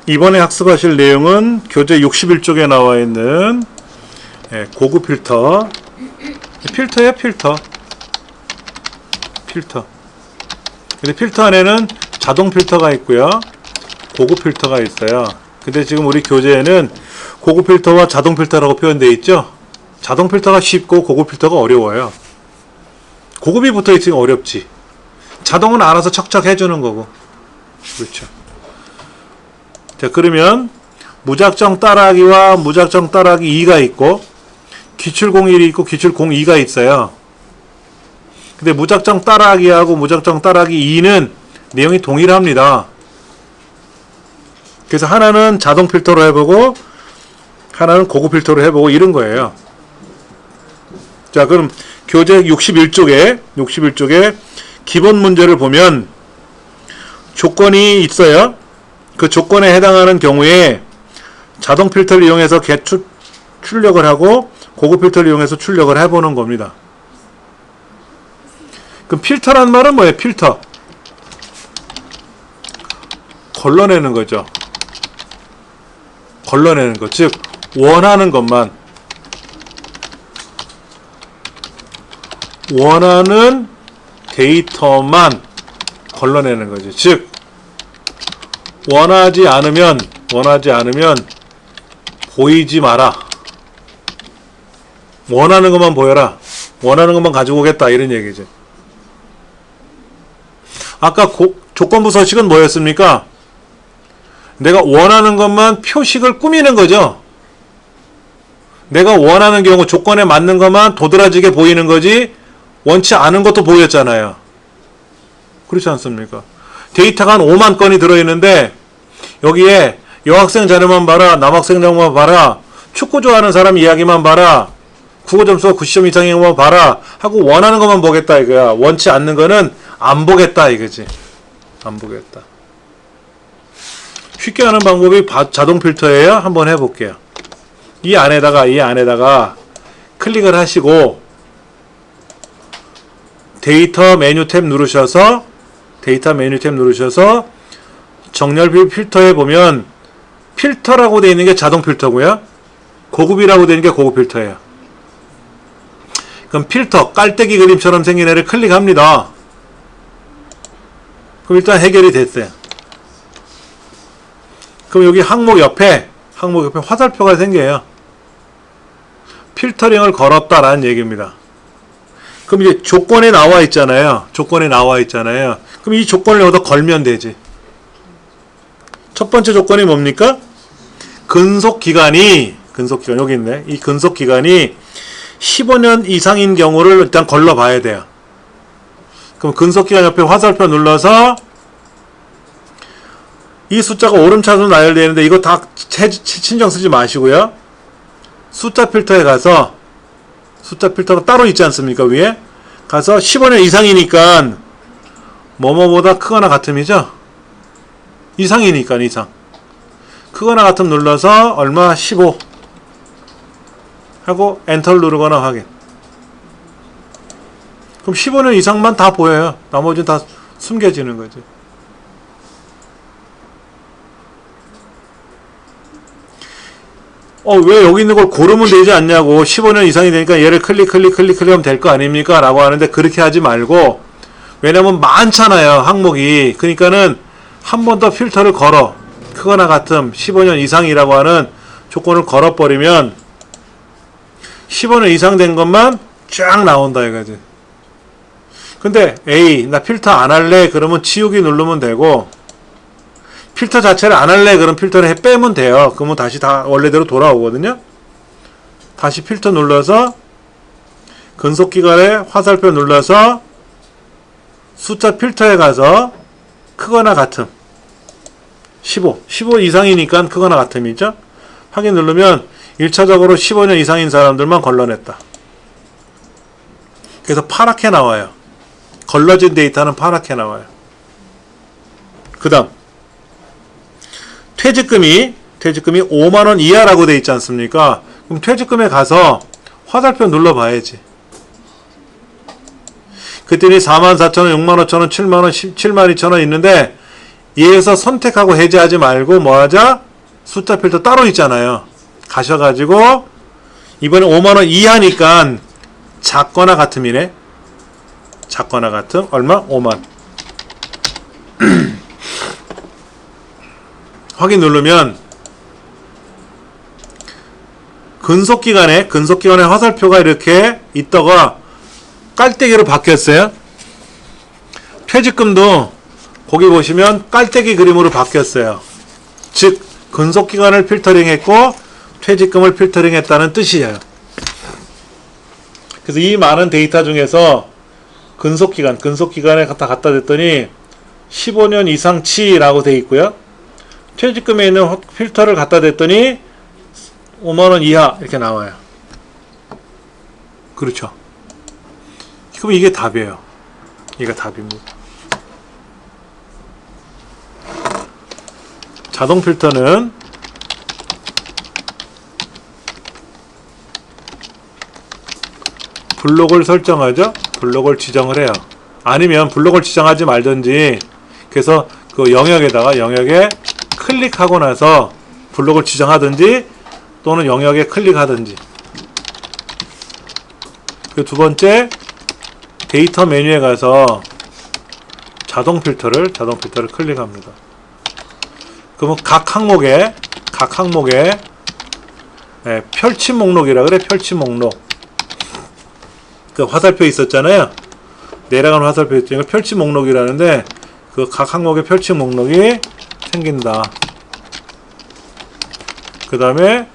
이번에 학습하실 내용은 교재 61쪽에 나와 있는 고급 필터. 필터예요, 필터. 근데 필터 안에는 자동 필터가 있고요, 고급 필터가 있어요. 근데 지금 우리 교재에는 고급 필터와 자동 필터라고 표현되어 있죠. 자동 필터가 쉽고 고급 필터가 어려워요. 고급이 붙어 있으니까 어렵지. 자동은 알아서 척척 해주는 거고. 그렇죠. 자, 그러면 무작정 따라하기와 무작정 따라하기 2가 있고, 기출 01이 있고 기출 02가 있어요. 근데 무작정 따라하기하고 무작정 따라하기 2는 내용이 동일합니다. 그래서 하나는 자동 필터로 해보고 하나는 고급 필터로 해보고 이런 거예요. 자, 그럼 교재 61쪽에 기본 문제를 보면 조건이 있어요. 그 조건에 해당하는 경우에 자동 필터를 이용해서 출력을 하고 고급 필터를 이용해서 출력을 해보는 겁니다. 그럼 필터란 말은 뭐예요? 필터. 걸러내는 거죠. 걸러내는 것. 즉, 원하는 것만. 원하는 데이터만 걸러내는 거죠. 즉, 원하지 않으면 보이지 마라. 원하는 것만 보여라. 원하는 것만 가지고 오겠다. 이런 얘기죠. 아까 조건부 서식은 뭐였습니까? 내가 원하는 것만 표식을 꾸미는 거죠. 내가 원하는 경우 조건에 맞는 것만 도드라지게 보이는 거지 원치 않은 것도 보였잖아요. 그렇지 않습니까? 데이터가 한 5만 건이 들어있는데 여기에 여학생 자료만 봐라, 남학생 자료만 봐라, 축구 좋아하는 사람 이야기만 봐라, 국어 점수가 90점 이상인 것만 봐라 하고 원하는 것만 보겠다 이거야. 원치 않는 거는 안 보겠다 이거지. 안 보겠다. 쉽게 하는 방법이 자동 필터예요. 한번 해볼게요. 이 안에다가 클릭을 하시고 데이터 메뉴 탭 누르셔서 정렬 필터에 보면 필터라고 되어 있는 게 자동 필터고요, 고급이라고 되어 있는 게 고급 필터예요. 그럼 필터, 깔때기 그림처럼 생긴 애를 클릭합니다. 그럼 일단 해결이 됐어요. 그럼 여기 항목 옆에 화살표가 생겨요. 필터링을 걸었다라는 얘기입니다. 그럼 이제 조건에 나와 있잖아요. 그럼 이 조건을 여기다 걸면 되지. 첫 번째 조건이 뭡니까? 근속기간이 여기 있네. 이 근속기간이 15년 이상인 경우를 일단 걸러봐야 돼요. 그럼 근속기간 옆에 화살표 눌러서 이 숫자가 오름차순으로 나열되어 있는데 이거 다 신경 쓰지 마시고요. 숫자 필터에 가서, 숫자 필터가 따로 있지 않습니까? 위에 가서 15년 이상이니까 뭐뭐보다 크거나 같음이죠? 이상이니까 이상. 크거나 같음 눌러서 얼마? 15 하고 엔터를 누르거나 확인. 그럼 15년 이상만 다 보여요. 나머지는 다 숨겨지는 거죠. 왜 여기 있는 걸 고르면 되지 않냐고. 15년 이상이 되니까 얘를 클릭하면 될 거 아닙니까? 라고 하는데 그렇게 하지 말고, 왜냐면 많잖아요, 항목이. 그러니까는 한 번 더 필터를 걸어. 크거나 같음 15년 이상이라고 하는 조건을 걸어버리면 15년 이상 된 것만 쫙 나온다 이거지. 근데 나 필터 안 할래 그러면 지우기 누르면 되고, 필터 자체를 안 할래 그럼 필터를 빼면 돼요. 그러면 다시 다 원래대로 돌아오거든요. 다시 필터 눌러서 근속기간에 화살표 눌러서 숫자 필터에 가서 크거나 같음 15 이상이니까 크거나 같음이죠. 확인 누르면 1차적으로 15년 이상인 사람들만 걸러냈다. 그래서 파랗게 나와요. 걸러진 데이터는 파랗게 나와요. 그 다음 퇴직금이 5만원 이하라고 돼 있지 않습니까? 그럼 퇴직금에 가서 화살표 눌러봐야지. 그랬더니 44,000원, 65,000원, 7만원, 72,000원 있는데 얘에서 선택하고 해제하지 말고 뭐 하자? 숫자 필터 따로 있잖아요. 가셔가지고 이번에 5만원 이하니까 작거나 같음이네. 작거나 같음 얼마? 5만. 확인 누르면 근속기간에 화살표가 이렇게 있다가 깔때기로 바뀌었어요. 퇴직금도 거기 보시면 깔때기 그림으로 바뀌었어요. 즉 근속기간을 필터링했고 퇴직금을 필터링했다는 뜻이에요. 그래서 이 많은 데이터 중에서 근속기간에 갖다 댔더니 15년 이상치라고 돼 있고요. 퇴직금에 있는 필터를 갖다 댔더니 5만원 이하 이렇게 나와요. 그렇죠. 그럼 이게 답이에요. 이게 답입니다. 자동 필터는 블록을 설정하죠. 블록을 지정을 해요. 아니면 블록을 지정하지 말든지 그래서 그 영역에 클릭하고 나서 블록을 지정하든지 또는 영역에 클릭하든지. 그 두 번째 데이터 메뉴에 가서 자동 필터를 클릭합니다. 그러면 각 항목에 펼침 목록이라 그래. 펼침 목록. 그 화살표 있었잖아요. 내려가는 화살표 있으니까 펼침 목록이라는데 그 각 항목의 펼침 목록이 생긴다. 그 다음에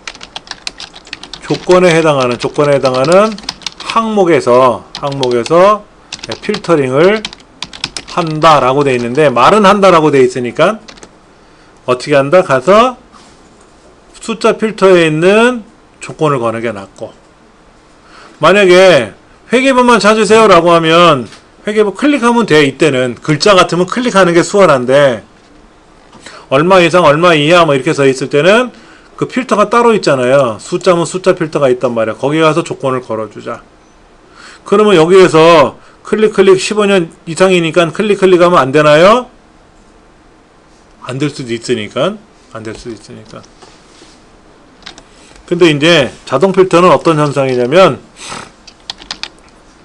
조건에 해당하는 항목에서 필터링을 한다라고 되어 있는데 말은 한다라고 되어 있으니까 어떻게 한다? 가서 숫자 필터에 있는 조건을 거는 게 낫고, 만약에 회계부만 찾으세요 라고 하면 회계부 클릭하면 돼. 이때는 글자 같으면 클릭하는 게 수월한데 얼마 이상 얼마 이하 뭐 이렇게 써 있을 때는 그 필터가 따로 있잖아요. 숫자면 숫자 필터가 있단 말이야. 거기 가서 조건을 걸어주자. 그러면 여기에서 클릭 15년 이상이니까 클릭하면 안 되나요? 안 될 수도 있으니까. 근데 이제 자동 필터는 어떤 현상이냐면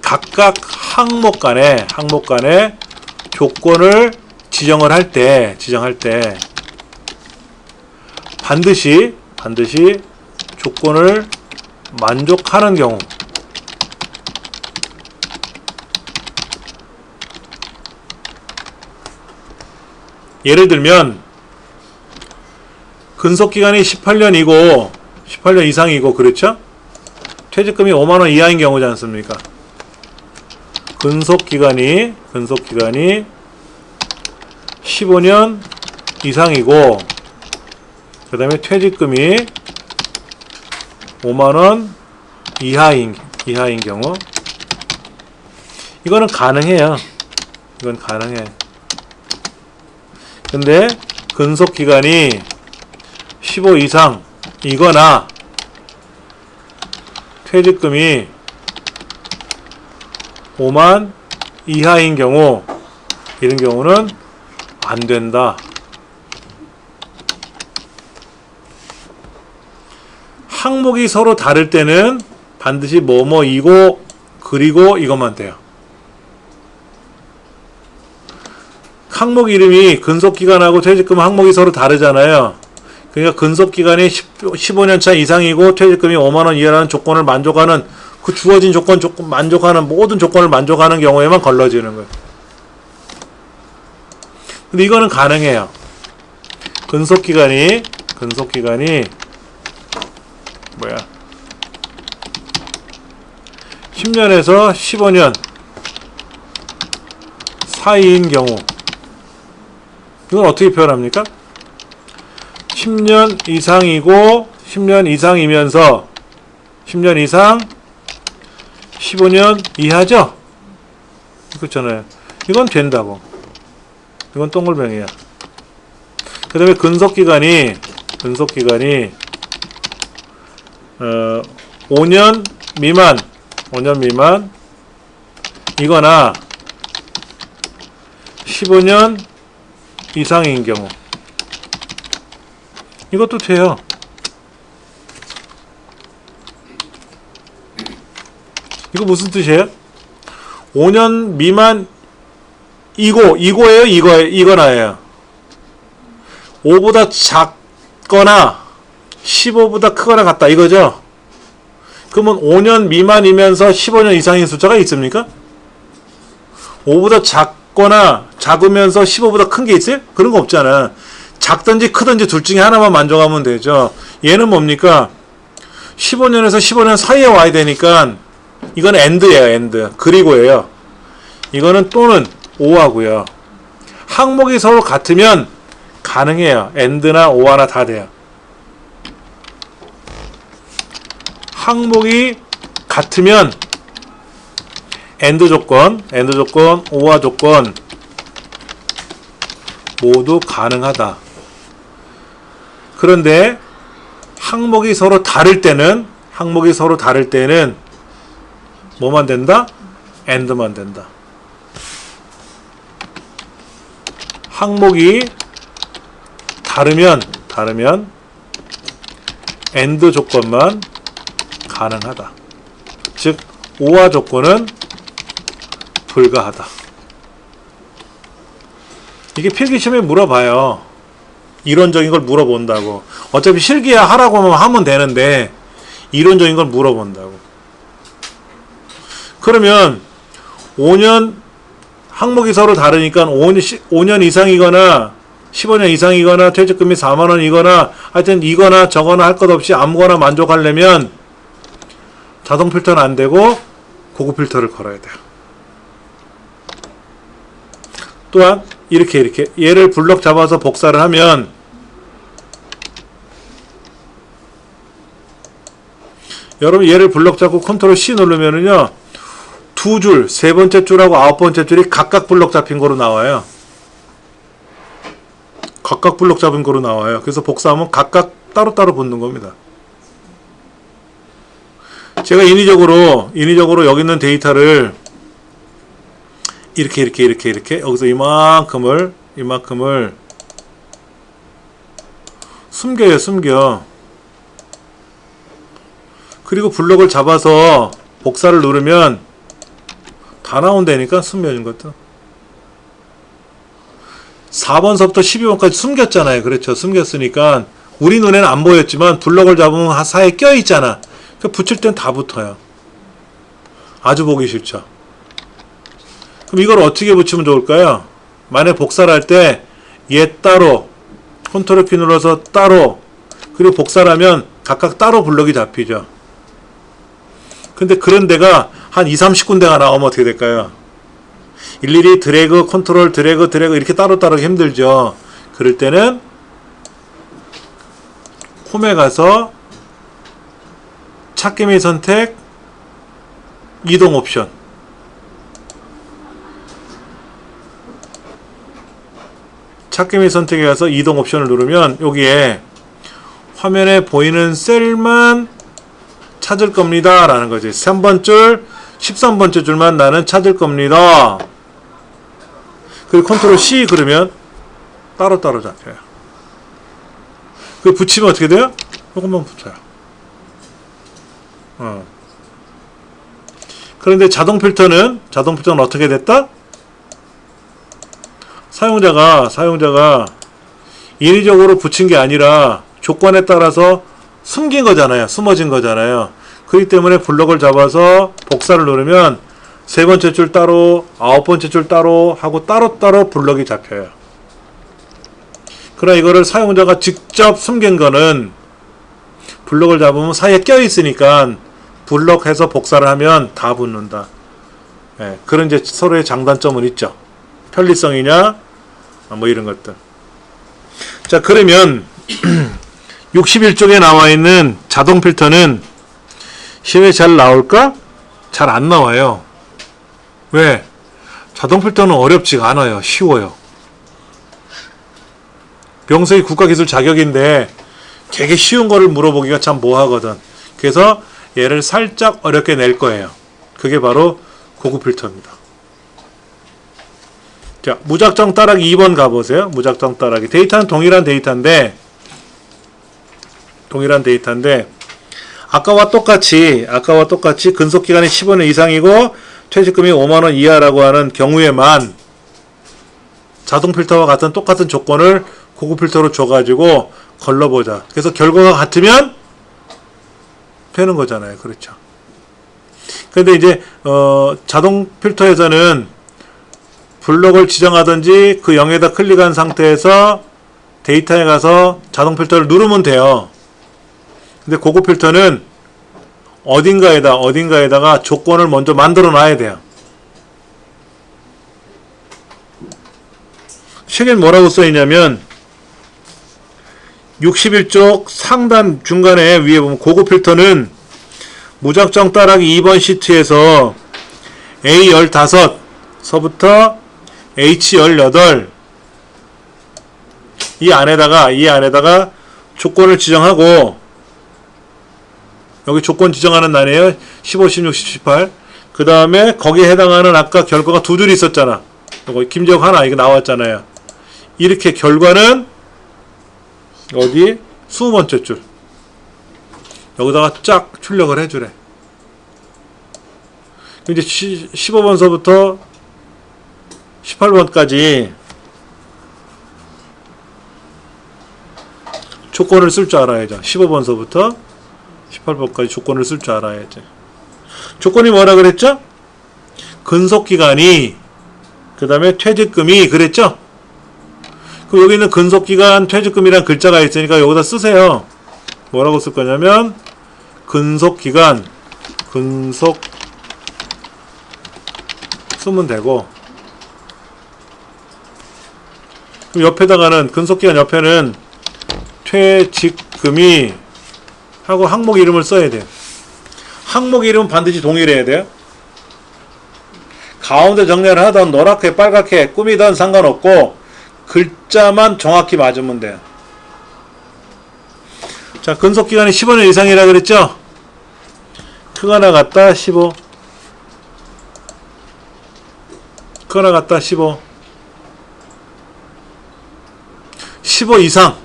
각각 항목 간에 조건을 지정할 때 반드시 조건을 만족하는 경우, 예를 들면 근속기간이 18년 이상이고 그렇죠? 퇴직금이 5만원 이하인 경우지 않습니까? 근속기간이 15년 이상이고 그 다음에 퇴직금이 5만원 이하인 경우, 이거는 가능해요. 이건 가능해. 근데 근속기간이 15 이상이거나 퇴직금이 5만 이하인 경우, 이런 경우는 안 된다. 항목이 서로 다를 때는 반드시 뭐뭐이고 그리고 이것만 돼요. 항목 이름이 근속기간하고 퇴직금 항목이 서로 다르잖아요. 그러니까 근속기간이 15년차 이상이고 퇴직금이 5만원 이하라는 조건을 만족하는, 그 주어진 조건 만족하는 모든 조건을 만족하는 경우에만 걸러지는 거예요. 근데 이거는 가능해요. 근속기간이 10년에서 15년 사이인 경우, 이건 어떻게 표현합니까? 10년 이상이고 10년 이상이면서 10년 이상 15년 이하죠? 그렇잖아요. 이건 된다고. 이건 동글뱅이야. 그 다음에 근속기간이 5년 미만 이거나 15년 이상인 경우 이것도 돼요. 이거 무슨 뜻이에요? 5년 미만 이거예요? 이거나예요? 5보다 작거나 15보다 크거나 같다 이거죠? 그러면 5년 미만이면서 15년 이상인 숫자가 있습니까? 5보다 작거나 작으면서 15보다 큰 게 있어요? 그런 거 없잖아. 작든지 크든지 둘 중에 하나만 만족하면 되죠. 얘는 뭡니까? 15년에서 15년 사이에 와야 되니까 이건 AND예요. AND. 그리고예요. 이거는 또는 OR하고요. 항목이 서로 같으면 가능해요. AND나 OR나 다 돼요. 항목이 같으면 AND 조건, OR 조건 모두 가능하다. 그런데 항목이 서로 다를 때는 뭐만 된다? AND만 된다. 항목이 다르면 AND 조건만 가능하다. 즉 OR 조건은 불가하다. 이게 필기시험에 물어봐요. 이론적인 걸 물어본다고. 어차피 실기야 하라고 하면 되는데 이론적인 걸 물어본다고. 그러면 5년 항목이 서로 다르니까 5년 이상이거나 15년 이상이거나 퇴직금이 4만원이거나 하여튼 이거나 저거나 할 것 없이 아무거나 만족하려면 자동 필터는 안 되고 고급 필터를 걸어야 돼요. 또한 이렇게 얘를 블럭 잡아서 복사를 하면 여러분 얘를 블럭 잡고 컨트롤 C 누르면은요 두 줄, 세 번째 줄하고 아홉 번째 줄이 각각 블럭 잡힌 거로 나와요. 각각 블럭 잡은 거로 나와요. 그래서 복사하면 각각 따로따로 붙는 겁니다. 제가 인위적으로 여기 있는 데이터를 이렇게 여기서 이만큼을 숨겨. 그리고 블럭을 잡아서 복사를 누르면 다 나온다니까 숨겨진 것도. 4번서부터 12번까지 숨겼잖아요. 그렇죠. 숨겼으니까 우리 눈에는 안 보였지만 블럭을 잡으면 사이에 껴있잖아. 그러니까 붙일 땐 다 붙어요. 아주 보기 쉽죠. 그럼 이걸 어떻게 붙이면 좋을까요? 만약 복사를 할 때 얘 따로 컨트롤 키 눌러서 따로 그리고 복사를 하면 각각 따로 블럭이 잡히죠. 근데 그런 데가 한 20-30군데가 나오면 어떻게 될까요? 일일이 드래그, 컨트롤, 드래그 이렇게 따로따로 힘들죠. 그럴 때는 홈에 가서 찾기 및 선택, 이동 옵션. 찾기 및 선택에 가서 이동 옵션을 누르면 여기에 화면에 보이는 셀만 찾을 겁니다 라는 거지. 3번 줄, 13번째 줄만 나는 찾을 겁니다. 그리고 컨트롤 C 그러면 따로따로 잡혀요. 그 붙이면 어떻게 돼요? 조금만 붙여요. 그런데 자동 필터는 어떻게 됐다? 사용자가 인위적으로 붙인 게 아니라 조건에 따라서 숨긴 거잖아요. 숨어진 거잖아요. 그렇기 때문에 블럭을 잡아서 복사를 누르면 세 번째 줄 따로, 아홉 번째 줄 따로 하고 따로따로 블럭이 잡혀요. 그러나 이거를 사용자가 직접 숨긴 거는 블럭을 잡으면 사이에 껴있으니까 블럭해서 복사를 하면 다 붙는다. 예, 그런 이제 서로의 장단점은 있죠. 편리성이냐, 뭐 이런 것들. 자, 그러면 61쪽에 나와 있는 자동 필터는 시험에 잘 나올까? 잘 안 나와요. 왜? 자동 필터는 어렵지가 않아요. 쉬워요. 명석이 국가기술 자격인데 되게 쉬운 거를 물어보기가 참 뭐하거든. 그래서 얘를 살짝 어렵게 낼 거예요. 그게 바로 고급 필터입니다. 자, 무작정 따라하기 2번 가보세요. 무작정 따라하기. 데이터는 동일한 데이터인데, 아까와 똑같이 근속기간이 15년 이상이고 퇴직금이 5만원 이하라고 하는 경우에만 자동 필터와 같은 똑같은 조건을 고급 필터로 줘가지고 걸러보자. 그래서 결과가 같으면 되는 거잖아요. 그렇죠. 근데 이제 자동 필터에서는 블록을 지정하든지 그 0에다 클릭한 상태에서 데이터에 가서 자동 필터를 누르면 돼요. 근데 고급 필터는 어딘가에다가 조건을 먼저 만들어 놔야 돼요. 책에 뭐라고 써있냐면 61쪽 상단 중간에 위에 보면 고급 필터는 무작정 따라하기 2번 시트에서 A15서부터 H18 이 안에다가 조건을 지정하고, 여기 조건 지정하는 난이에요. 15, 16, 18. 그 다음에 거기에 해당하는 아까 결과가 두 줄이 있었잖아. 이거 김재욱 하나 이거 나왔잖아요. 이렇게 결과는 어디? 20번째 줄. 여기다가 쫙 출력을 해주래. 이제 15번서부터 18번까지 조건을 쓸 줄 알아야죠. 15번서부터 18번까지 조건을 쓸 줄 알아야지. 조건이 뭐라 그랬죠? 근속기간이, 그 다음에 퇴직금이 그랬죠? 그럼 여기 있는 근속기간, 퇴직금이란 글자가 있으니까 여기다 쓰세요. 뭐라고 쓸 거냐면 근속기간, 근속 쓰면 되고, 그럼 옆에다가는 근속기간 옆에는 퇴직금이 하고 항목 이름을 써야 돼요. 항목 이름은 반드시 동일해야 돼요. 가운데 정렬을 하던 노랗게 빨갛게 꾸미던 상관없고 글자만 정확히 맞으면 돼요. 자, 근속기간이 15년 이상이라 그랬죠? 크거나 같다 15, 크거나 같다 15 이상.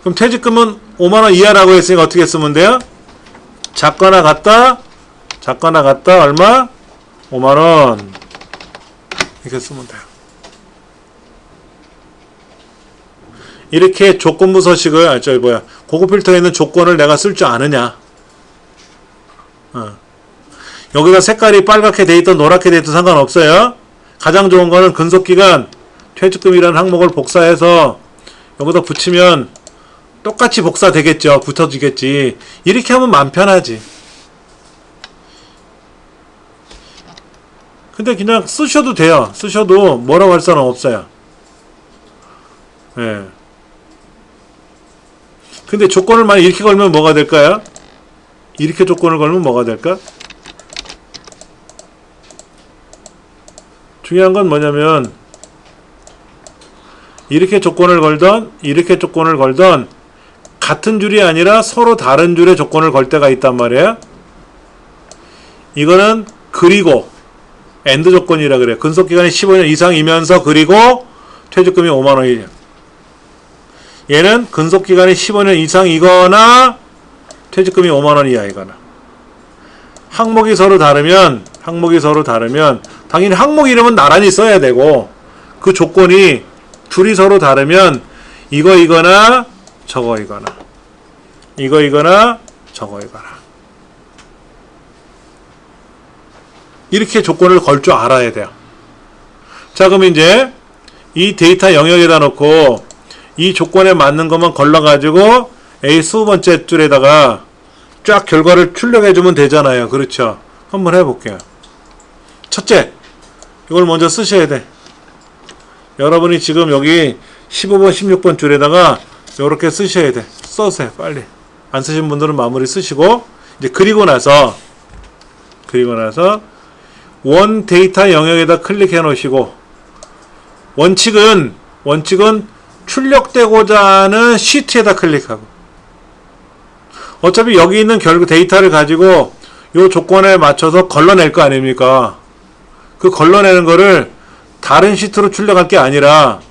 그럼 퇴직금은 5만원 이하라고 했으니까 어떻게 쓰면 돼요? 작거나 같다 얼마? 5만원. 이렇게 쓰면 돼요. 이렇게 조건부 서식을, 고급 필터에 있는 조건을 내가 쓸 줄 아느냐. 여기가 색깔이 빨갛게 돼 있던 노랗게 돼 있던 상관없어요. 가장 좋은 거는 근속기간, 퇴직금이라는 항목을 복사해서 여기다 붙이면 똑같이 복사되겠죠. 붙어지겠지. 이렇게 하면 마음 편하지. 근데 그냥 쓰셔도 돼요. 쓰셔도 뭐라고 할 사람 없어요. 예. 근데 조건을 만약 이렇게 걸면 뭐가 될까요? 이렇게 조건을 걸면 뭐가 될까? 중요한 건 뭐냐면 이렇게 조건을 걸던 같은 줄이 아니라 서로 다른 줄의 조건을 걸 때가 있단 말이에요. 이거는 그리고 엔드 조건이라 그래요. 근속기간이 15년 이상이면서 그리고 퇴직금이 5만원이에요. 얘는 근속기간이 15년 이상이거나 퇴직금이 5만원 이하이거나. 항목이 서로 다르면 당연히 항목 이름은 나란히 써야 되고, 그 조건이 둘이 서로 다르면 이거이거나 저거이거나 이렇게 조건을 걸 줄 알아야 돼요. 자, 그럼 이제 이 데이터 영역에다 놓고 이 조건에 맞는 것만 걸러가지고 A 20번째 줄에다가 쫙 결과를 출력해주면 되잖아요. 그렇죠? 한번 해볼게요. 첫째, 이걸 먼저 쓰셔야 돼. 여러분이 지금 여기 15번, 16번 줄에다가 이렇게 쓰셔야 돼. 써세요, 빨리. 안 쓰신 분들은 마무리 쓰시고, 이제 그리고 나서 원 데이터 영역에다 클릭해 놓으시고, 원칙은 출력되고자 하는 시트에다 클릭하고, 어차피 여기 있는 데이터를 가지고 요 조건에 맞춰서 걸러낼 거 아닙니까? 그 걸러내는 거를 다른 시트로 출력할 게 아니라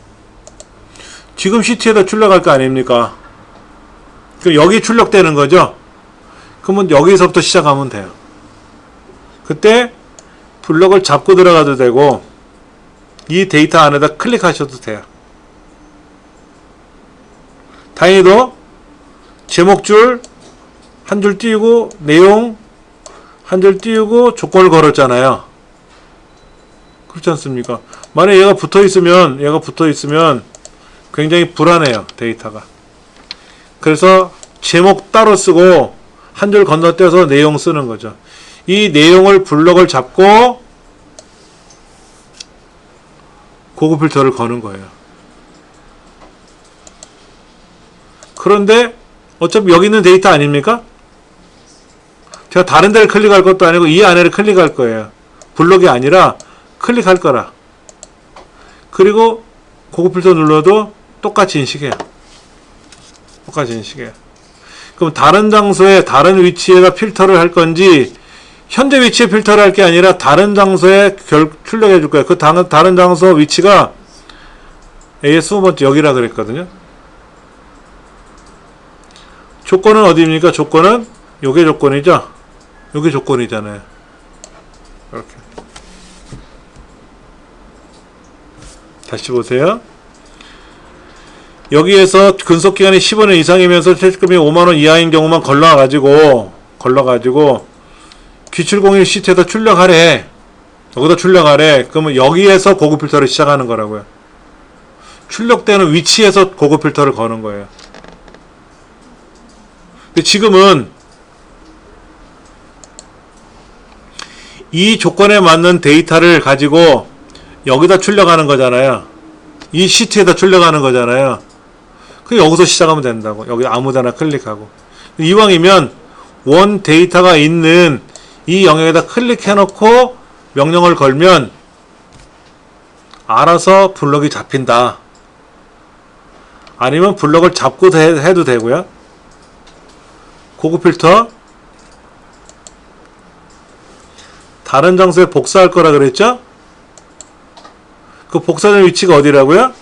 지금 시트에다 출력할 거 아닙니까? 그럼 여기 출력되는 거죠? 그러면 여기서부터 시작하면 돼요. 그때 블럭을 잡고 들어가도 되고 이 데이터 안에다 클릭하셔도 돼요. 다행히도 제목줄 한 줄 띄우고 내용 한 줄 띄우고 조건을 걸었잖아요. 그렇지 않습니까? 만약에 얘가 붙어 있으면 굉장히 불안해요, 데이터가. 그래서 제목 따로 쓰고 한 줄 건너뛰어서 내용 쓰는 거죠. 이 내용을 블럭을 잡고 고급 필터를 거는 거예요. 그런데 어차피 여기 있는 데이터 아닙니까? 제가 다른 데를 클릭할 것도 아니고 이 안에를 클릭할 거예요. 블럭이 아니라 클릭할 거라. 그리고 고급 필터 눌러도 똑같이 인식해요. 똑같이 인식해요. 그럼 다른 장소에 다른 위치에다 필터를 할 건지 현재 위치에 필터를 할 게 아니라 다른 장소에 출력해 줄 거예요. 그 다른 장소 위치가 A의 20번째 여기라 그랬거든요. 조건은 어디입니까? 조건은 요게 조건이죠. 요게 조건이잖아요. 이렇게 다시 보세요. 여기에서 근속기간이 15년 이상이면서 퇴직금이 5만원 이하인 경우만 걸러가지고 기출공일 시트에다 출력하래. 여기다 출력하래. 그러면 여기에서 고급 필터를 시작하는 거라고요. 출력되는 위치에서 고급 필터를 거는 거예요. 근데 지금은 이 조건에 맞는 데이터를 가지고 여기다 출력하는 거잖아요. 이 시트에다 출력하는 거잖아요. 그 여기서 시작하면 된다고. 여기 아무데나 클릭하고. 이왕이면 원 데이터가 있는 이 영역에다 클릭해 놓고 명령을 걸면 알아서 블럭이 잡힌다. 아니면 블럭을 잡고 해도 되고요. 고급 필터 다른 장소에 복사할 거라 그랬죠? 그 복사된 위치가 어디라고요?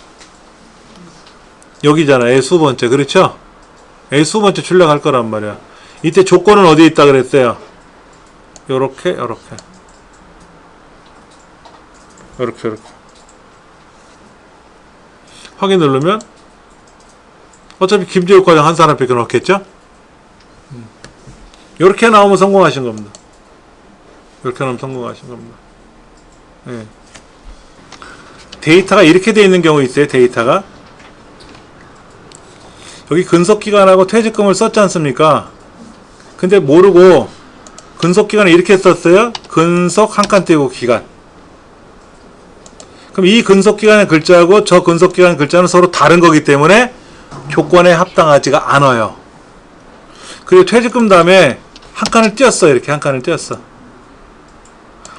여기잖아. A 20번째. 그렇죠? A 20번째 출력할 거란 말이야. 이때 조건은 어디에 있다 그랬어요? 요렇게 확인 누르면 어차피 김재욱 과장 한 사람밖에 넣겠죠? 요렇게 나오면 성공하신 겁니다. 이렇게 나오면 성공하신 겁니다. 네. 데이터가 이렇게 되어 있는 경우 있어요. 데이터가 여기 근속기간하고 퇴직금을 썼지 않습니까? 근데 모르고 근속기간을 이렇게 썼어요. 근속 한 칸 띄고 기간. 그럼 이 근속기간의 글자하고 저 근속기간 글자는 서로 다른 거기 때문에 조건에 합당하지가 않아요. 그리고 퇴직금 다음에 한 칸을 띄었어요. 이렇게 한 칸을 띄었어.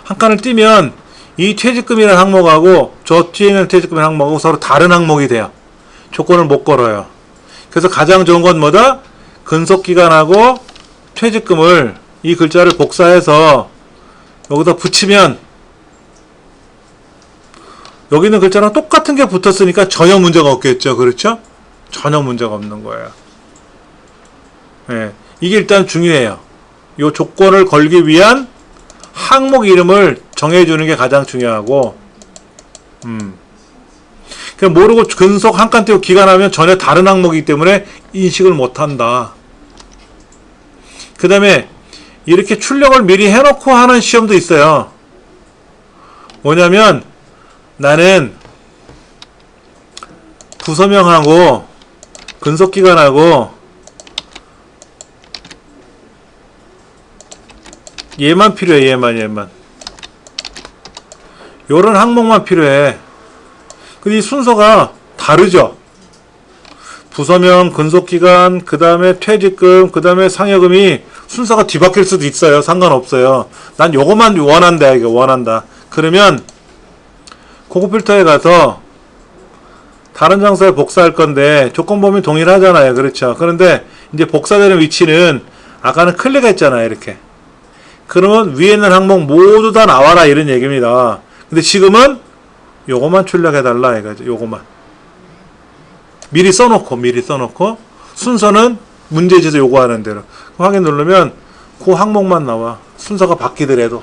한 칸을 띄면 이 퇴직금이라는 항목하고 저 뒤에 있는 퇴직금이라는 항목하고 서로 다른 항목이 돼요. 조건을 못 걸어요. 그래서 가장 좋은 건 뭐다? 근속기간하고 퇴직금을 이 글자를 복사해서 여기다 붙이면 여기 있는 글자랑 똑같은 게 붙었으니까 전혀 문제가 없겠죠. 그렇죠? 전혀 문제가 없는 거예요. 네. 이게 일단 중요해요. 이 조건을 걸기 위한 항목 이름을 정해주는 게 가장 중요하고 그냥 모르고 근속 한 칸 띄고 기간하면 전혀 다른 항목이기 때문에 인식을 못한다. 그 다음에 이렇게 출력을 미리 해놓고 하는 시험도 있어요. 뭐냐면 나는 부서명하고 근속기간하고 얘만 필요해. 얘만 요런 항목만 필요해. 근데 이 순서가 다르죠. 부서명, 근속기간, 그 다음에 퇴직금, 그 다음에 상여금이 순서가 뒤바뀔 수도 있어요. 상관없어요. 난 요것만 원한다. 이거 원한다. 그러면 고급 필터에 가서 다른 장소에 복사할 건데 조건 범위 동일하잖아요. 그렇죠. 그런데 이제 복사되는 위치는 아까는 클릭했잖아요. 이렇게. 그러면 위에 있는 항목 모두 다 나와라 이런 얘기입니다. 근데 지금은 요거만 출력해달라 이거죠. 요거만. 미리 써놓고 순서는 문제지에서 요구하는 대로 확인 누르면 그 항목만 나와. 순서가 바뀌더라도.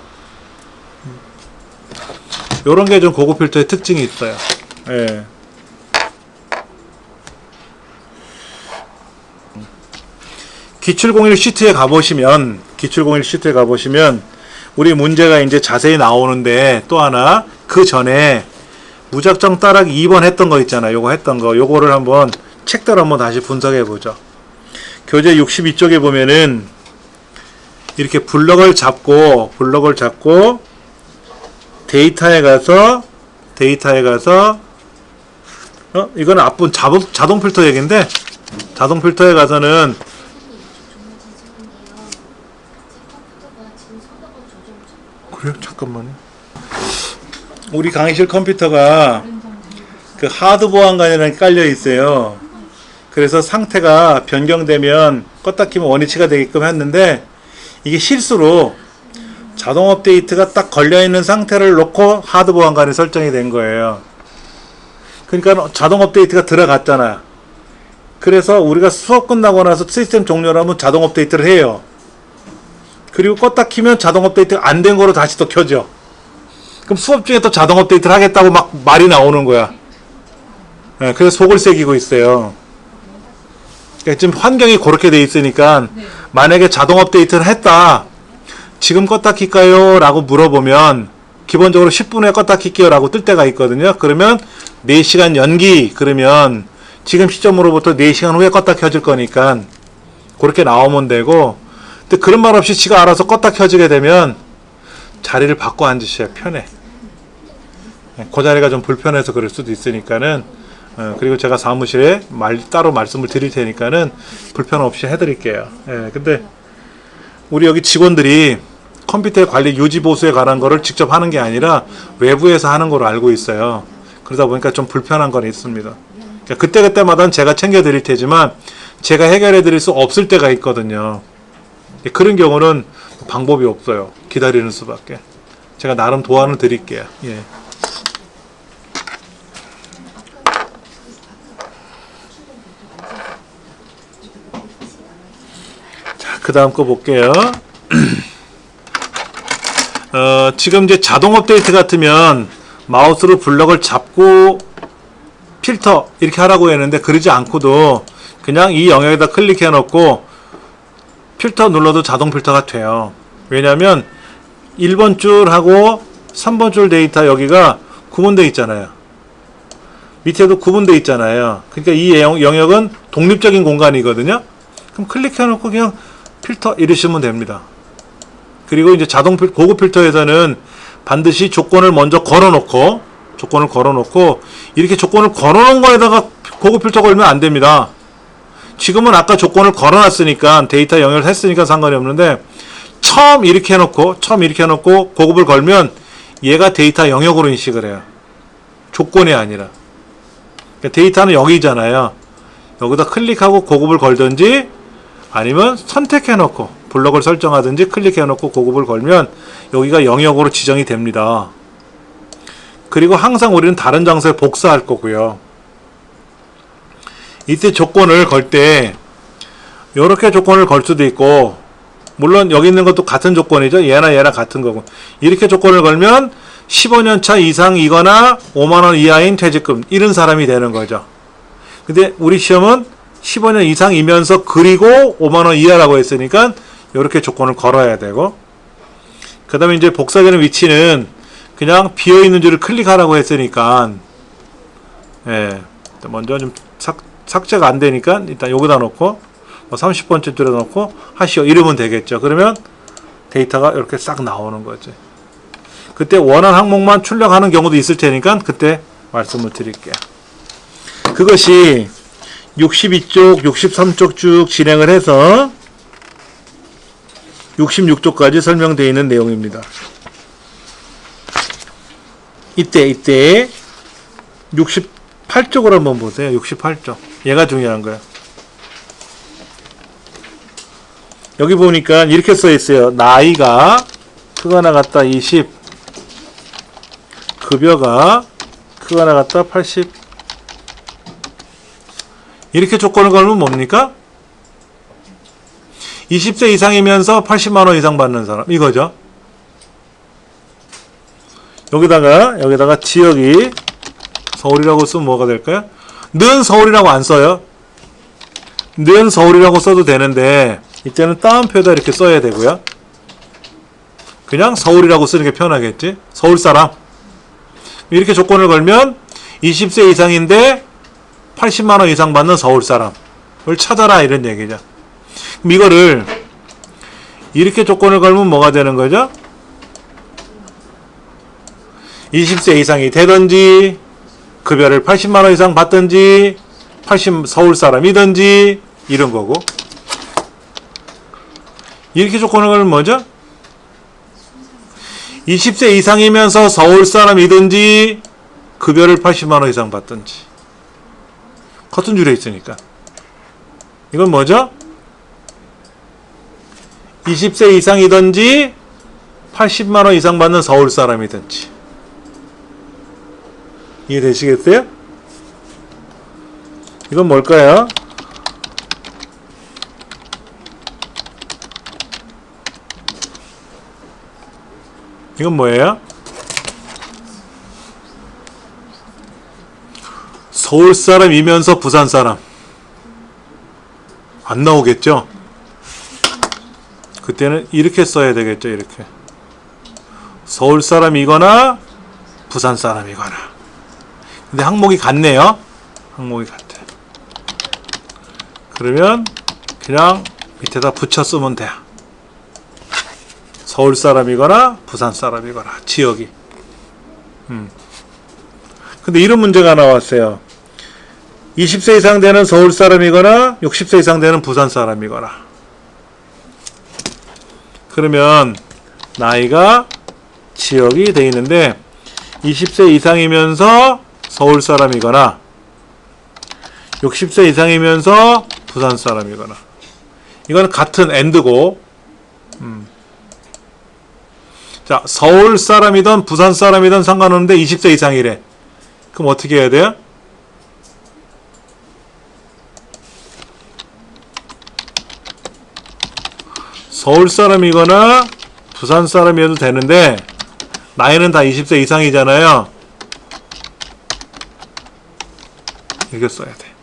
요런 게 좀 고급 필터의 특징이 있어요. 예. 기출공일 시트에 가보시면 우리 문제가 이제 자세히 나오는데 또 하나 그 전에 무작정 따라하기 2번 했던 거 있잖아요. 요거 했던 거. 요거를 한번 책대로 한번 다시 분석해 보죠. 교재 62쪽에 보면은 이렇게 블럭을 잡고 데이터에 가서 이거는 앞분 자동 필터 얘기인데 자동 필터에 가서는 그래요? 잠깐만요. 우리 강의실 컴퓨터가 그 하드 보안관이라는 게 깔려 있어요. 그래서 상태가 변경되면 껐다 키면 원위치가 되게끔 했는데 이게 실수로 자동 업데이트가 딱 걸려있는 상태를 놓고 하드 보안관이 설정이 된 거예요. 그러니까 자동 업데이트가 들어갔잖아요. 그래서 우리가 수업 끝나고 나서 시스템 종료를 하면 자동 업데이트를 해요. 그리고 껐다 키면 자동 업데이트가 안 된 거로 다시 또 켜져. 그럼 수업 중에 또 자동 업데이트를 하겠다고 막 말이 나오는 거야. 네, 그래서 속을 새기고 있어요. 그러니까 지금 환경이 그렇게 돼 있으니까 만약에 자동 업데이트를 했다. 지금 껐다 킬까요? 라고 물어보면 기본적으로 10분 후에 껐다 킬게요 라고 뜰 때가 있거든요. 그러면 4시간 연기 그러면 지금 시점으로부터 4시간 후에 껐다 켜질 거니까 그렇게 나오면 되고 근데 그런 말 없이 지가 알아서 껐다 켜지게 되면 자리를 바꿔 앉으셔야 편해. 그 자리가 좀 불편해서 그럴 수도 있으니까는 그리고 제가 사무실에 따로 말씀을 드릴 테니까는 불편 없이 해드릴게요. 근데 우리 여기 직원들이 컴퓨터의 관리 유지 보수에 관한 거를 직접 하는 게 아니라 외부에서 하는 걸로 알고 있어요. 그러다 보니까 좀 불편한 건 있습니다. 그러니까 그때그때마다는 제가 챙겨 드릴 테지만 제가 해결해 드릴 수 없을 때가 있거든요. 그런 경우는 방법이 없어요. 기다리는 수밖에. 제가 나름 도와는 드릴게요. 예. 자, 그 다음 거 볼게요. 지금 이제 자동 업데이트 같으면 마우스로 블럭을 잡고 필터 이렇게 하라고 했는데 그러지 않고도 그냥 이 영역에다 클릭해 놓고 필터 눌러도 자동 필터가 돼요. 왜냐면 1번 줄하고 3번 줄 데이터 여기가 구분되어 있잖아요. 밑에도 구분되어 있잖아요. 그러니까 이 영역은 독립적인 공간이거든요. 그럼 클릭해 놓고 그냥 필터 이러시면 됩니다. 그리고 이제 고급 필터에서는 반드시 조건을 먼저 걸어놓고 이렇게 조건을 걸어놓은 거에다가 고급 필터 걸면 안 됩니다. 지금은 아까 조건을 걸어놨으니까 데이터 영역을 했으니까 상관이 없는데 처음 이렇게 해놓고 고급을 걸면 얘가 데이터 영역으로 인식을 해요. 조건이 아니라. 그러니까 데이터는 여기잖아요. 여기다 클릭하고 고급을 걸든지 아니면 선택해놓고 블럭을 설정하든지 클릭해놓고 고급을 걸면 여기가 영역으로 지정이 됩니다. 그리고 항상 우리는 다른 장소에 복사할 거고요. 이때 조건을 걸 때 이렇게 조건을 걸 수도 있고 물론 여기 있는 것도 같은 조건이죠. 얘나 같은 거고 이렇게 조건을 걸면 15년차 이상이거나 5만원 이하인 퇴직금 이런 사람이 되는 거죠. 근데 우리 시험은 15년 이상이면서 그리고 5만원 이하라고 했으니까 이렇게 조건을 걸어야 되고 그 다음에 이제 복사되는 위치는 그냥 비어있는 줄을 클릭하라고 했으니까 먼저 좀 삭제가 안 되니까 일단 여기다 놓고 30번째 줄에 놓고 하시오 이러면 되겠죠. 그러면 데이터가 이렇게 싹 나오는 거지. 그때 원하는 항목만 출력하는 경우도 있을 테니까 그때 말씀을 드릴게요. 그것이 62쪽, 63쪽 쭉 진행을 해서 66쪽까지 설명되어 있는 내용입니다. 이때 68쪽을 한번 보세요. 68쪽. 얘가 중요한 거예요. 여기 보니까 이렇게 써 있어요. 나이가 크거나 같다 20, 급여가 그거 나갔다 80. 이렇게 조건을 걸면 뭡니까? 20세 이상이면서 80만원 이상 받는 사람 이거죠. 여기다가 지역이 서울이라고 쓰면 뭐가 될까요? 는 서울이라고 안 써요. 는 서울이라고 써도 되는데 이때는 따옴표에다 이렇게 써야 되고요. 그냥 서울이라고 쓰는 게 편하겠지. 서울 사람. 이렇게 조건을 걸면 20세 이상인데 80만원 이상 받는 서울 사람을 찾아라 이런 얘기죠. 그럼 이거를 이렇게 조건을 걸면 뭐가 되는 거죠? 20세 이상이 되든지 급여를 80만원 이상 받든지 80 서울 사람이든지 이런 거고, 이렇게 조건을 걸면 뭐죠? 20세 이상이면서 서울 사람이든지 급여를 80만원 이상 받든지 같은 줄에 있으니까 이건 뭐죠? 20세 이상이든지 80만원 이상 받는 서울 사람이든지. 이해되시겠어요? 이건 뭘까요? 이건 뭐예요? 서울 사람이면서 부산 사람. 안 나오겠죠? 그때는 이렇게 써야 되겠죠, 이렇게. 서울 사람이거나 부산 사람이거나. 근데 항목이 같네요. 항목이 같아. 그러면 그냥 밑에다 붙여 쓰면 돼. 서울 사람이거나 부산 사람이거나 지역이. 근데 이런 문제가 나왔어요. 20세 이상 되는 서울 사람이거나 60세 이상 되는 부산 사람이거나. 그러면 나이가 지역이 돼 있는데 20세 이상이면서 서울 사람이거나 60세 이상이면서 부산 사람이거나. 이건 같은 AND고, 자, 서울 사람이든 부산 사람이든 상관없는데 20세 이상이래. 그럼 어떻게 해야 돼요? 서울 사람이거나 부산 사람이어도 되는데 나이는 다 20세 이상이잖아요. 이렇게 써야 돼.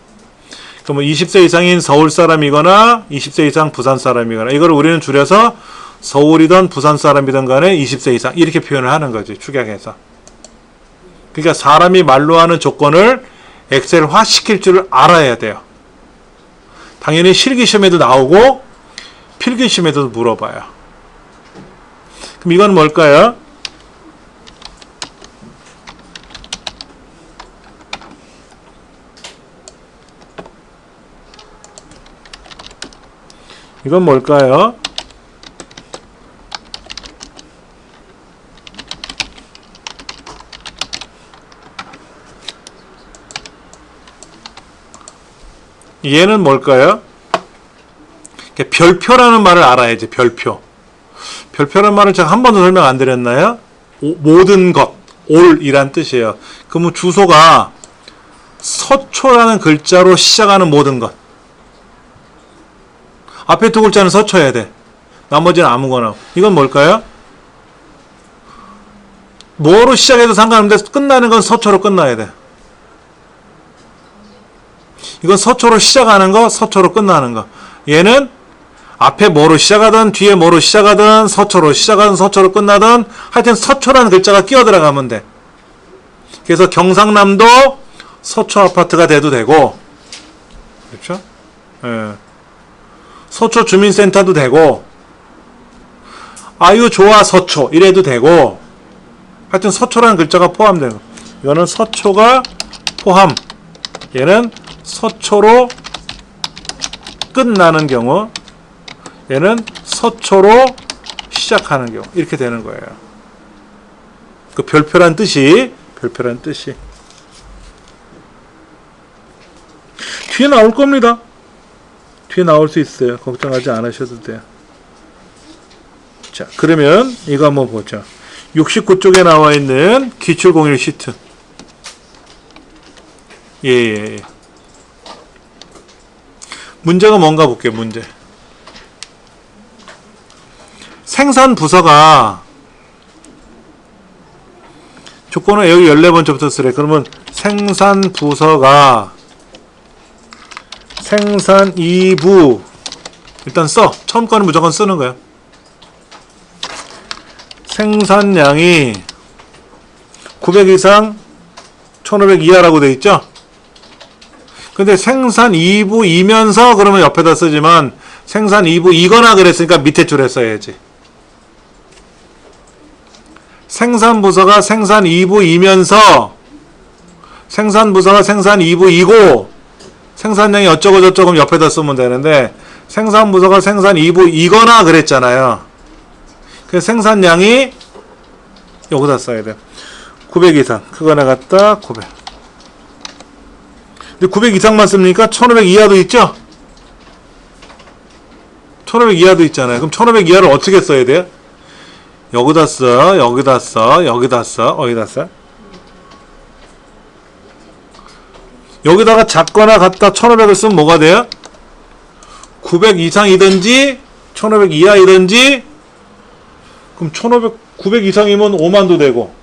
그러면 20세 이상인 서울 사람이거나 20세 이상 부산 사람이거나, 이걸 우리는 줄여서 서울이든 부산 사람이든 간에 20세 이상 이렇게 표현을 하는 거지, 축약해서. 그러니까 사람이 말로 하는 조건을 엑셀화 시킬 줄 알아야 돼요. 당연히 실기시험에도 나오고 필기시험에도 물어봐요. 그럼 이건 뭘까요? 이건 뭘까요? 얘는 뭘까요? 별표라는 말을 알아야지. 별표. 별표라는 말을 제가 한 번도 설명 안 드렸나요? 모든 것, 올이란 뜻이에요. 그러면 주소가 서초라는 글자로 시작하는 모든 것. 앞에 두 글자는 서초해야 돼. 나머지는 아무거나. 이건 뭘까요? 뭐로 시작해도 상관없는데 끝나는 건 서초로 끝나야 돼. 이건 서초로 시작하는 거, 서초로 끝나는 거. 얘는 앞에 뭐로 시작하든 뒤에 뭐로 시작하든 서초로 시작하든 서초로 끝나든 하여튼 서초라는 글자가 끼어 들어가면 돼. 그래서 경상남도 서초 아파트가 돼도 되고, 그렇죠? 예. 서초 주민센터도 되고, 아유 좋아 서초 이래도 되고, 하여튼 서초라는 글자가 포함되고, 이거는 서초가 포함, 얘는 서초로 끝나는 경우, 얘는 서초로 시작하는 경우, 이렇게 되는 거예요. 그 별표란 뜻이 뒤에 나올 겁니다. 뒤에 나올 수 있어요. 걱정하지 않으셔도 돼요. 자, 그러면 이거 한번 보죠. 69쪽에 나와 있는 기출공일 시트. 예, 예, 예. 문제가 뭔가 볼게요. 문제. 생산 부서가 조건은 여기 14번째부터 쓰래. 그러면 생산 부서가 생산 2부 일단 써. 처음 거는 무조건 쓰는 거야. 생산량이 900 이상 1500 이하라고 돼 있죠? 근데 생산 2부이면서 그러면 옆에다 쓰지만 생산 2부이거나 그랬으니까 밑에 줄에 써야지. 생산부서가 생산 2부이면서 생산부서가 생산 2부이고 생산량이 어쩌고 저쩌고 옆에다 쓰면 되는데 생산부서가 생산 2부이거나 그랬잖아요. 그래서 생산량이 여기다 써야 돼요. 900 이상. 그거나 갖다 900. 근데 900 이상만 씁니까? 1500 이하도 있죠? 1500 이하도 있잖아요. 그럼 1500 이하를 어떻게 써야 돼요? 여기다 써, 여기다 써, 여기다 써, 어디다 써? 여기다가 작거나 갖다 1500을 쓰면 뭐가 돼요? 900 이상이든지 1500 이하이든지 그럼 900 이상이면 5만도 되고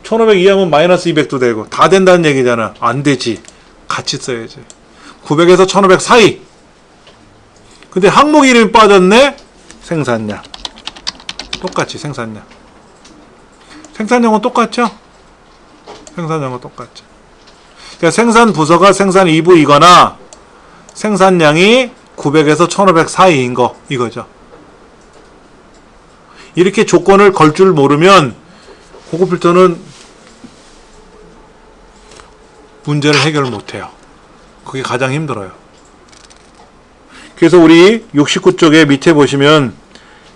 1500 이하면 마이너스 200도 되고 다 된다는 얘기잖아. 안 되지. 같이 써야지. 900에서 1500 사이. 근데 항목 이름이 빠졌네? 생산량. 똑같이 생산량. 생산량은 똑같죠? 생산량은 똑같죠. 그러니까 생산 부서가 생산 2부이거나 생산량이 900에서 1500 사이인 거 이거죠. 이렇게 조건을 걸 줄 모르면 고급 필터는 문제를 해결 못해요. 그게 가장 힘들어요. 그래서 우리 69쪽에 밑에 보시면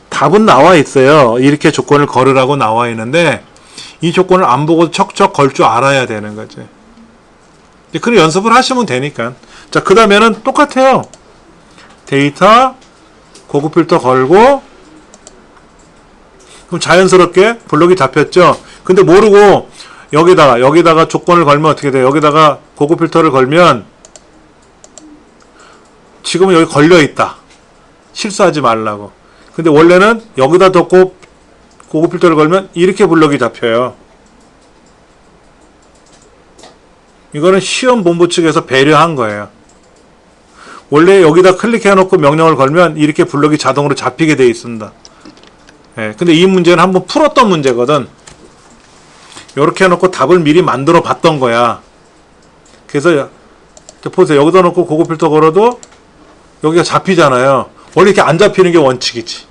답은 나와 있어요. 이렇게 조건을 걸으라고 나와 있는데 이 조건을 안 보고 척척 걸 줄 알아야 되는 거지. 그런 연습을 하시면 되니까. 자, 그 다음에는 똑같아요. 데이터 고급 필터 걸고 그럼 자연스럽게 블록이 잡혔죠. 근데 모르고 여기다가 조건을 걸면 어떻게 돼요? 여기다가 고급 필터를 걸면 지금은 여기 걸려 있다. 실수하지 말라고. 근데 원래는 여기다 덮고 고급 필터를 걸면 이렇게 블록이 잡혀요. 이거는 시험 본부 측에서 배려한 거예요. 원래 여기다 클릭해 놓고 명령을 걸면 이렇게 블록이 자동으로 잡히게 되어 있습니다. 예, 근데 이 문제는 한번 풀었던 문제거든. 이렇게 해놓고 답을 미리 만들어 봤던 거야. 그래서 보세요. 여기다 놓고 고급 필터 걸어도 여기가 잡히잖아요. 원래 이렇게 안 잡히는 게 원칙이지.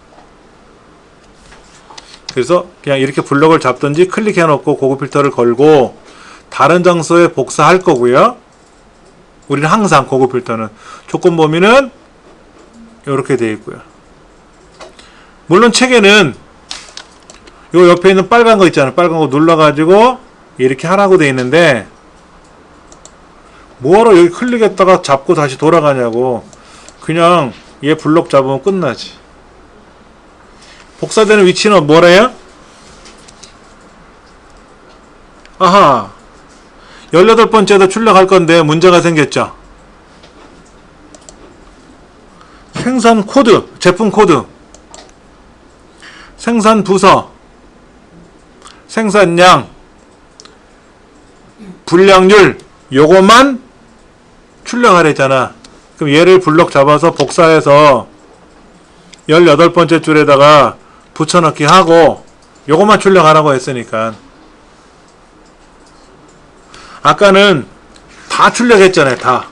그래서 그냥 이렇게 블럭을 잡든지 클릭해 놓고 고급 필터를 걸고 다른 장소에 복사할 거고요. 우리는 항상 고급 필터는 조건 범위는 이렇게 되어 있고요. 물론 책에는 요 옆에 있는 빨간 거 있잖아요. 빨간 거 눌러가지고 이렇게 하라고 되어 있는데 뭐하러 여기 클릭했다가 잡고 다시 돌아가냐고. 그냥 얘 블록 잡으면 끝나지. 복사되는 위치는 뭐래요? 아하, 18번째도 출력할 건데 문제가 생겼죠. 생산 코드, 제품 코드, 생산 부서, 생산량, 분량률 요것만 출력하랬잖아. 그럼 얘를 블록 잡아서 복사해서 18번째 줄에다가 붙여넣기 하고 요것만 출력하라고 했으니까. 아까는 다 출력했잖아요. 다.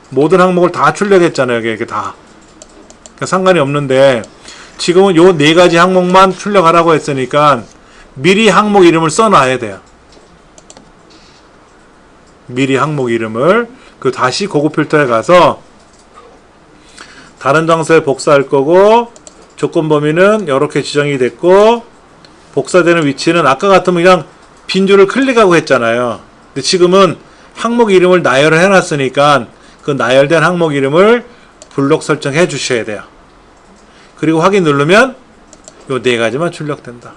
모든 항목을 다 출력했잖아요. 이게 다. 그러니까 상관이 없는데 지금은 요 4가지 항목만 출력하라고 했으니까 미리 항목 이름을 써놔야 돼요. 미리 항목 이름을 다시 고급 필터에 가서 다른 장소에 복사할 거고 조건 범위는 이렇게 지정이 됐고 복사되는 위치는 아까 같으면 그냥 빈 줄을 클릭하고 했잖아요. 근데 지금은 항목 이름을 나열을 해놨으니까 그 나열된 항목 이름을 블록 설정해 주셔야 돼요. 그리고 확인 누르면 요 4가지만 출력된다.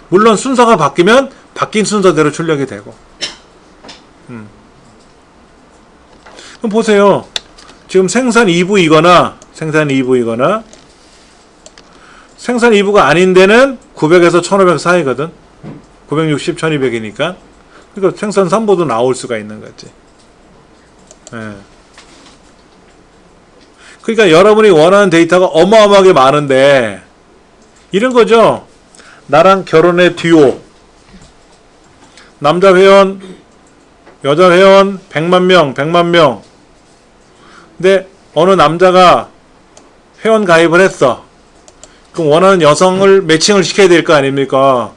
물론 순서가 바뀌면 바뀐 순서대로 출력이 되고 그럼 보세요. 지금 생산 2부이거나 생산 2부가 아닌 데는 900에서 1500 사이거든. 960, 1200이니까. 그러니까 생산 3부도 나올 수가 있는 거지. 예. 그러니까 여러분이 원하는 데이터가 어마어마하게 많은데 이런 거죠. 나랑 결혼의 듀오. 남자 회원, 여자 회원 100만 명. 근데 어느 남자가 회원 가입을 했어. 그럼 원하는 여성을 매칭을 시켜야 될 거 아닙니까?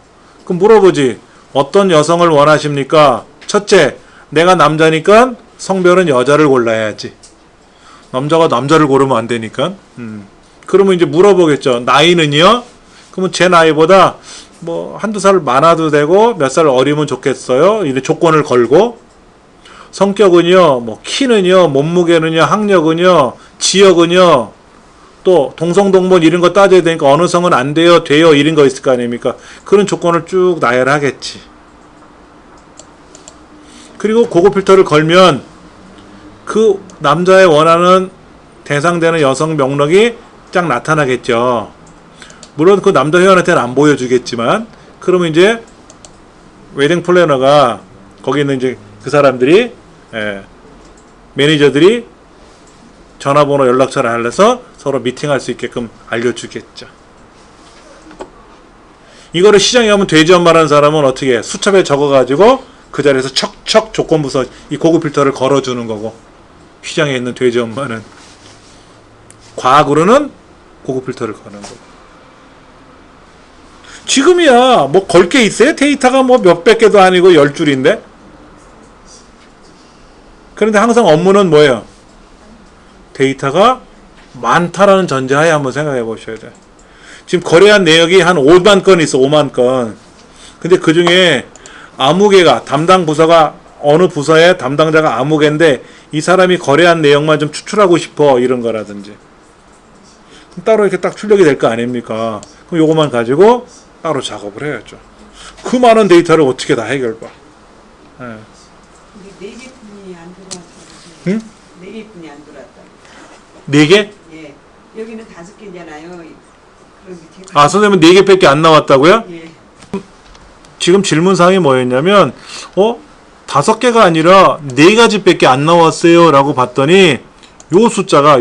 그럼 물어보지. 어떤 여성을 원하십니까? 첫째, 내가 남자니까 성별은 여자를 골라야지. 남자가 남자를 고르면 안 되니까. 그러면 이제 물어보겠죠. 나이는요? 그러면 제 나이보다 뭐 한두 살 많아도 되고 몇 살 어리면 좋겠어요. 이런 조건을 걸고. 성격은요, 뭐 키는요, 몸무게는요, 학력은요, 지역은요, 또 동성동본 이런 거 따져야 되니까 어느 성은 안 돼요, 돼요 이런 거 있을 거 아닙니까? 그런 조건을 쭉 나열하겠지. 그리고 고급 필터를 걸면 그 남자의 원하는 대상되는 여성 명록이 쫙 나타나겠죠. 물론 그 남자 회원한테는 안 보여주겠지만, 그러면 이제 웨딩 플래너가 거기 있는 이제 그 사람들이 매니저들이 전화번호 연락처를 알려서 서로 미팅할 수 있게끔 알려주겠죠. 이거를 시장에 가면 돼지 엄마라는 사람은 어떻게 해? 수첩에 적어가지고 그 자리에서 척척 조건부서 이 고급 필터를 걸어주는 거고, 시장에 있는 돼지 엄마는 과학으로는 고급 필터를 거는 거고. 지금이야 뭐 걸 게 있어요? 데이터가 뭐 몇백 개도 아니고 10줄인데. 그런데 항상 업무는 뭐예요? 데이터가 많다라는 전제하에 한번 생각해 보셔야 돼요. 지금 거래한 내역이 한 5만 건 있어. 5만 건. 근데 그 중에 아무개가 담당 부서가 어느 부서의 담당자가 아무개인데 이 사람이 거래한 내용만 좀 추출하고 싶어 이런 거라든지 따로 이렇게 딱 출력이 될 거 아닙니까? 그럼 요것만 가지고 따로 작업을 해야죠. 그 많은 데이터를 어떻게 다 해결봐? 예. 근데 4개뿐이 안 들어왔다. 응? 4개뿐이 안 들어왔다. 4개? 예. 여기는 5개잖아요. 그럼 밑에 아, 선생님은 4개밖에 안 나왔다고요? 예. 지금 질문사항이 뭐였냐면 5개가 아니라 4가지밖에 안 나왔어요 라고 봤더니 요 숫자가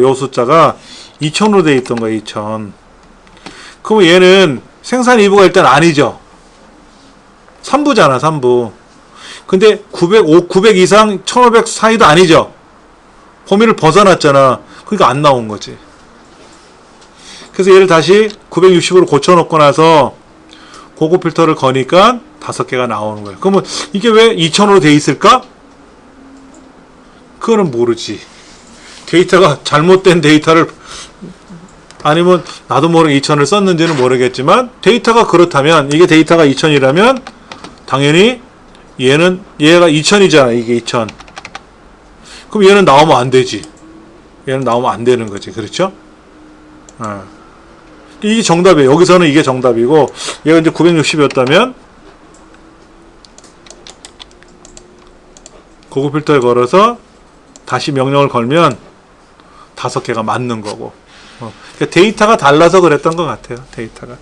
2000으로 돼 있던 거예요. 2000. 그럼 얘는 생산 2부가 일단 아니죠. 3부잖아. 3부. 근데 900 이상 1500 사이도 아니죠. 범위를 벗어났잖아. 그러니까 안 나온 거지. 그래서 얘를 다시 960으로 고쳐놓고 나서 고급 필터를 거니까 5개가 나오는 거예요. 그러면 이게 왜 2000으로 돼 있을까? 그거는 모르지. 데이터가 잘못된 데이터를 아니면 나도 모르게 2000을 썼는지는 모르겠지만 데이터가 그렇다면 이게 데이터가 2000이라면 당연히 얘가 2000이잖아. 이게 2000. 그럼 얘는 나오면 안 되지. 얘는 나오면 안 되는 거지. 그렇죠? 이게 정답이에요. 여기서는 이게 정답이고 얘가 이제 960이었다면 고급 필터에 걸어서 다시 명령을 걸면 5개가 맞는 거고. 그러니까 데이터가 달라서 그랬던 것 같아요. 데이터가.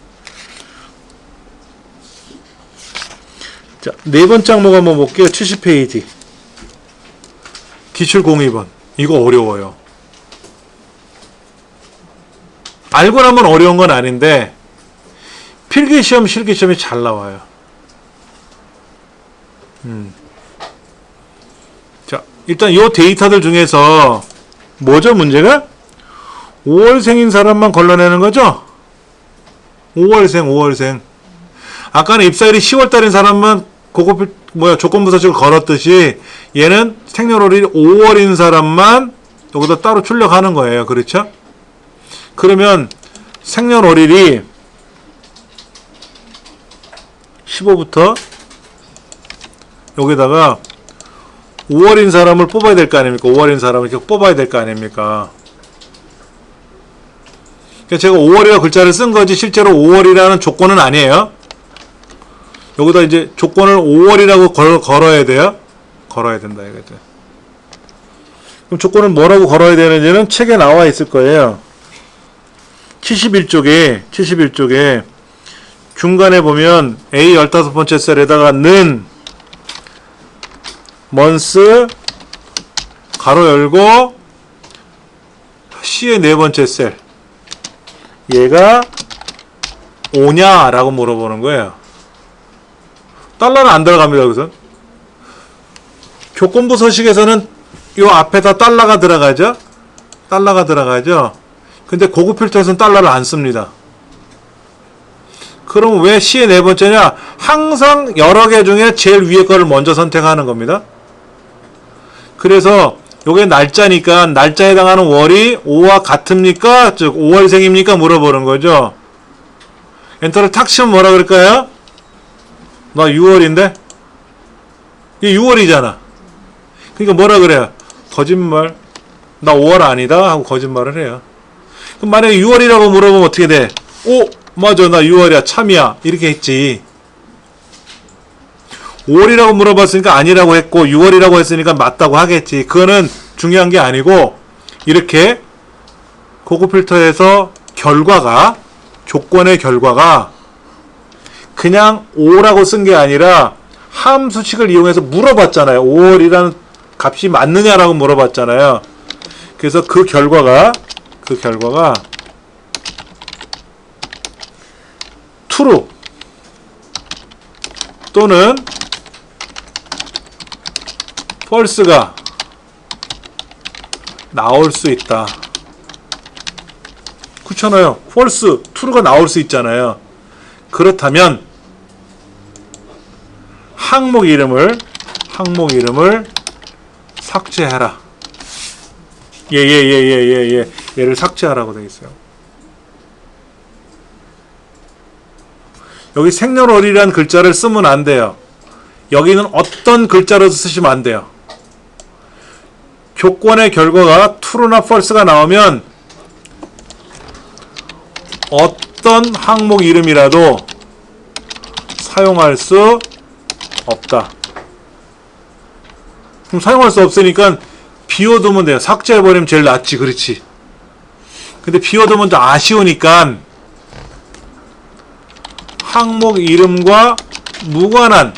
자, 4번째 항목 한번 볼게요. 70페이지. 기출 02번. 이거 어려워요. 알고 나면 어려운 건 아닌데 필기시험, 실기시험이 잘 나와요. 자, 일단 이 데이터들 중에서 뭐죠, 문제가? 5월생인 사람만 걸러내는 거죠? 5월생. 아까는 입사일이 10월달인 사람만 조건부서식을 걸었듯이 얘는 생년월일이 5월인 사람만 여기다 따로 출력하는 거예요. 그렇죠? 그러면 생년월일이 15부터 여기다가 5월인 사람을 뽑아야 될 거 아닙니까? 5월인 사람을 이렇게 뽑아야 될 거 아닙니까? 그러니까 제가 5월이라고 글자를 쓴 거지 실제로 5월이라는 조건은 아니에요. 여기다 이제 조건을 5월이라고 걸어야 돼요. 걸어야 된다 이거죠. 그럼 조건을 뭐라고 걸어야 되는지는 책에 나와 있을 거예요. 71쪽에 중간에 보면 A 15번째 셀에다가 는 months 가로 열고 C의 4번째 셀 얘가 오냐 라고 물어보는 거예요. 달러는 안 들어갑니다. 여기서 조건부 서식에서는 요 앞에다 달러가 들어가죠. 근데 고급 필터에서는 달러를 안 씁니다. 그럼 왜 C의 4번째냐? 항상 여러 개 중에 제일 위에 거를 먼저 선택하는 겁니다. 그래서 요게 날짜니까 날짜에 해당하는 월이 5와 같습니까? 즉 5월생입니까? 물어보는 거죠. 엔터를 탁 치면 뭐라 그럴까요? 나 6월인데? 이게 6월이잖아. 그러니까 뭐라 그래요? 거짓말. 나 5월 아니다 하고 거짓말을 해요. 그럼 만약에 6월이라고 물어보면 어떻게 돼? 오! 맞아, 나 6월이야, 참이야. 이렇게 했지. 5월이라고 물어봤으니까 아니라고 했고 6월이라고 했으니까 맞다고 하겠지. 그거는 중요한 게 아니고 이렇게 고급 필터에서 결과가 조건의 결과가 그냥 5라고 쓴 게 아니라 함수식을 이용해서 물어봤잖아요. 5월이라는 값이 맞느냐라고 물어봤잖아요. 그래서 그 결과가 true 또는 false가 나올 수 있다. 그렇잖아요. false, true가 나올 수 있잖아요. 그렇다면 항목 이름을 삭제해라. 얘를 삭제하라고 되어 있어요. 여기 생년월일이라는 글자를 쓰면 안 돼요. 여기는 어떤 글자로 쓰시면 안 돼요. 조건의 결과가 true나 false가 나오면 어떤 항목 이름이라도 사용할 수 없다. 그럼 사용할 수 없으니까 비워두면 돼요. 삭제해버리면 제일 낫지. 그렇지. 근데 비워두면 좀 아쉬우니까 항목 이름과 무관한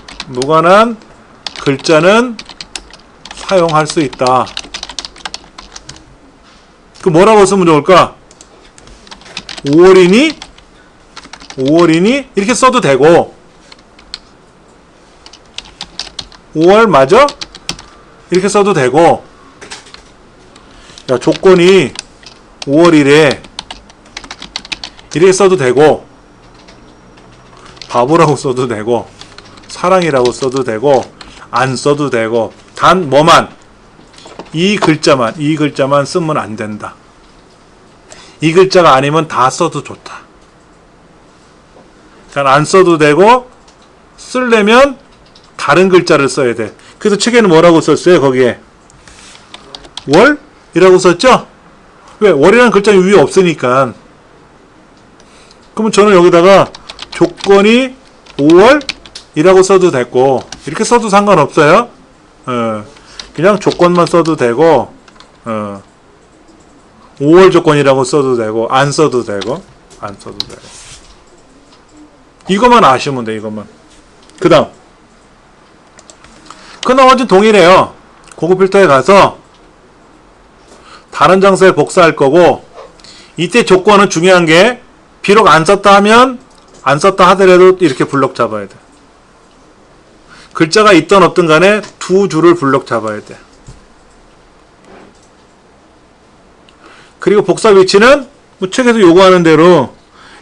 글자는 사용할 수 있다. 그 뭐라고 쓰면 좋을까? 5월이니? 이렇게 써도 되고 5월 맞아? 이렇게 써도 되고 야 조건이 5월이래 이렇게 써도 되고 바보라고 써도 되고 사랑이라고 써도 되고 안 써도 되고 단 뭐만 이 글자만 쓰면 안 된다. 이 글자가 아니면 다 써도 좋다. 그러니까 안 써도 되고 쓰려면 다른 글자를 써야 돼. 그래서 책에는 뭐라고 썼어요? 거기에 월이라고 썼죠? 왜? 월이라는 글자는 위에 없으니까. 그러면 저는 여기다가 조건이 5월이라고 써도 됐고 이렇게 써도 상관없어요. 그냥 조건만 써도 되고 5월 조건이라고 써도 되고 안 써도 되고 이것만 아시면 돼. 이것만. 그 다음 그 나머지는 동일해요. 고급 필터에 가서 다른 장소에 복사할 거고 이때 조건은 중요한 게 비록 안 썼다 하더라도 이렇게 블록 잡아야 돼. 글자가 있든 없든 간에 두 줄을 블록 잡아야 돼. 그리고 복사 위치는 뭐 책에서 요구하는 대로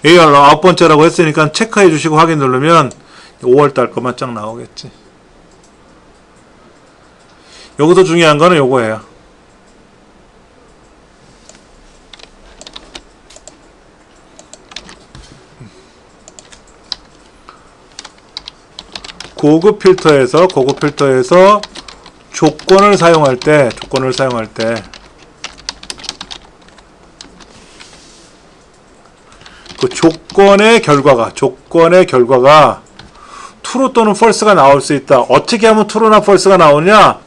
AR 9번째라고 했으니까 체크해 주시고 확인 누르면 5월달 것만 쫙 나오겠지. 여기서 중요한 거는 요거예요. 고급 필터에서 조건을 사용할 때 그 조건의 결과가 true 또는 false가 나올 수 있다. 어떻게 하면 true나 false가 나오냐?